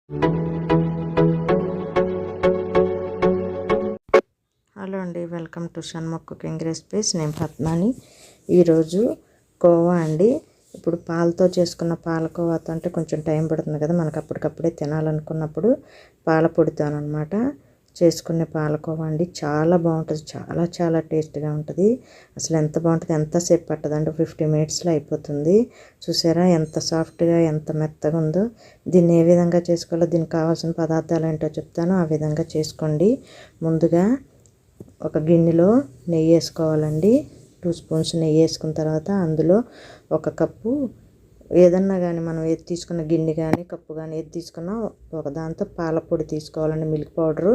Hello అండి, welcome to Shanmukh cooking recipes. నేను పద్మాని. ఈరోజు కోవా అండి. ఇప్పుడు పాలతో చేసుకున్న పాలకోవాతో అంటే కొంచెం టైం పడుతుంది కదా, మనకు అప్పటికప్పుడే తినాలనుకున్నప్పుడు పాల పొడితోనమాట చేసుకునే పాలకోవా అండి. చాలా బాగుంటుంది, చాలా చాలా టేస్ట్గా ఉంటుంది. అసలు ఎంత బాగుంటుంది, ఎంతసేపు పట్టదండి, 50 మినిట్స్లో అయిపోతుంది. చూసారా ఎంత సాఫ్ట్గా ఎంత మెత్తగా ఉందో. దీన్ని ఏ విధంగా చేసుకోవాలో, దీనికి కావాల్సిన పదార్థాలు ఏంటో చెప్తాను, ఆ విధంగా చేసుకోండి. ముందుగా ఒక గిన్నెలో నెయ్యి వేసుకోవాలండి. 2 స్పూన్స్ నెయ్యి వేసుకున్న తర్వాత అందులో 1 కప్పు, ఏదన్నా కానీ మనం ఏది తీసుకున్న గిన్నె కానీ కప్పు కానీ ఏది తీసుకున్నా ఒక దాంతో పాల పొడి తీసుకోవాలండి, మిల్క్ పౌడరు.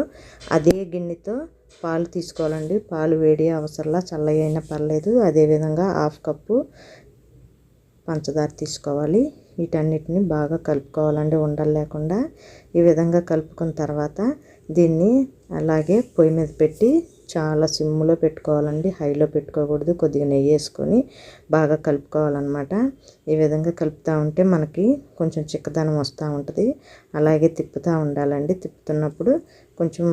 అదే గిన్నెతో పాలు తీసుకోవాలండి. పాలు వేడి అవసరంలా, చల్లగా అయినా పర్లేదు. అదేవిధంగా 1/2 కప్పు పంచదార తీసుకోవాలి. వీటన్నిటిని బాగా కలుపుకోవాలండి, ఉండలు లేకుండా. ఈ విధంగా కలుపుకున్న తర్వాత దీన్ని అలాగే పొయ్యి మీద పెట్టి చాలా సిమ్లో పెట్టుకోవాలండి, హైలో పెట్టుకోకూడదు. కొద్దిగా నెయ్యి వేసుకొని బాగా కలుపుకోవాలన్నమాట. ఈ విధంగా కలుపుతూ ఉంటే మనకి కొంచెం చిక్కదనం వస్తూ ఉంటుంది. అలాగే తిప్పుతూ ఉండాలండి. తిప్పుతున్నప్పుడు కొంచెం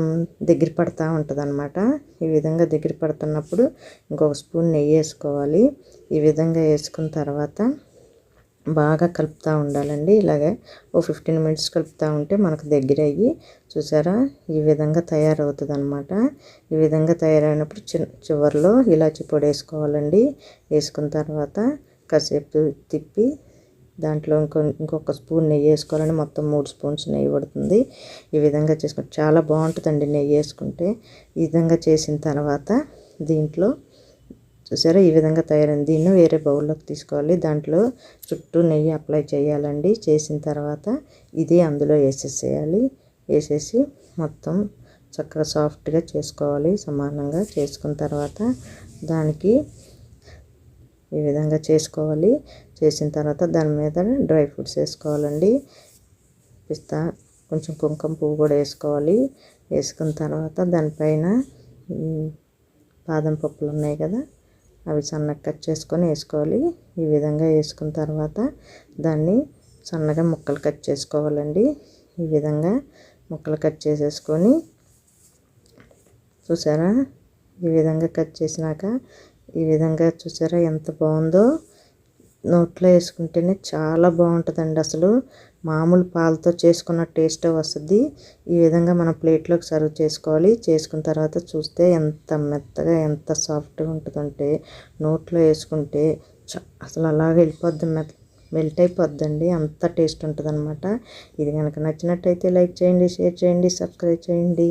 దగ్గర పడుతూ ఉంటుంది అన్నమాట. ఈ విధంగా దగ్గర పడుతున్నప్పుడు ఇంకొక స్పూన్ నెయ్యి వేసుకోవాలి. ఈ విధంగా వేసుకున్న తర్వాత బాగా కలుపుతూ ఉండాలండి. ఇలాగే 15 మినిట్స్ కలుపుతూ ఉంటే మనకు దగ్గర అయ్యి, చూసారా ఈ విధంగా తయారవుతుంది అన్నమాట. ఈ విధంగా తయారైనప్పుడు చివరిలో ఇలాచి పొడి వేసుకోవాలండి. వేసుకున్న తర్వాత కాసేపు తిప్పి దాంట్లో ఇంకొక స్పూన్ నెయ్యి వేసుకోవాలండి. మొత్తం 3 స్పూన్స్ నెయ్యి పడుతుంది. ఈ విధంగా చేసుకుంటే చాలా బాగుంటుందండి నెయ్యి వేసుకుంటే. ఈ విధంగా చేసిన తర్వాత దీంట్లో చూసారా ఈ విధంగా తయారైంది. దీన్ని వేరే బౌల్లోకి తీసుకోవాలి. దాంట్లో చుట్టూ నెయ్యి అప్లై చేయాలండి. చేసిన తర్వాత ఇది అందులో వేసేసేయాలి. వేసేసి మొత్తం చక్కగా సాఫ్ట్గా చేసుకోవాలి. సమానంగా చేసుకున్న తర్వాత దానికి ఈ విధంగా చేసుకోవాలి. చేసిన తర్వాత దాని మీద డ్రై ఫ్రూట్స్ వేసుకోవాలండి. పిస్తా, కొంచెం కుంకుమ పువ్వు కూడా వేసుకోవాలి. వేసుకున్న తర్వాత దానిపైన బాదం పప్పులు ఉన్నాయి కదా, అవి సన్నగా కట్ చేసుకొని వేసుకోవాలి. ఈ విధంగా వేసుకున్న తర్వాత దాన్ని సన్నగా ముక్కలు కట్ చేసుకోవాలండి. ఈ విధంగా ముక్కలు కట్ చేసేసుకొని, చూసారా ఈ విధంగా కట్ చేసినాక ఈ విధంగా చూసారా ఎంత బాగుందో. నోట్లో వేసుకుంటేనే చాలా బాగుంటుందండి. అసలు మామూలు పాలతో చేసుకున్న టేస్ట్ వస్తుంది. ఈ విధంగా మనం ప్లేట్లోకి సర్వ్ చేసుకోవాలి. చేసుకున్న తర్వాత చూస్తే ఎంత మెత్తగా ఎంత సాఫ్ట్గా ఉంటుందంటే నోట్లో వేసుకుంటే అసలు అలాగే వెళ్ళిపోద్ది, మెల్ట్ అయిపోద్దండి. అంత టేస్ట్ ఉంటుంది అనమాట. ఇది కనుక నచ్చినట్టయితే లైక్ చేయండి, షేర్ చేయండి, సబ్స్క్రైబ్ చేయండి.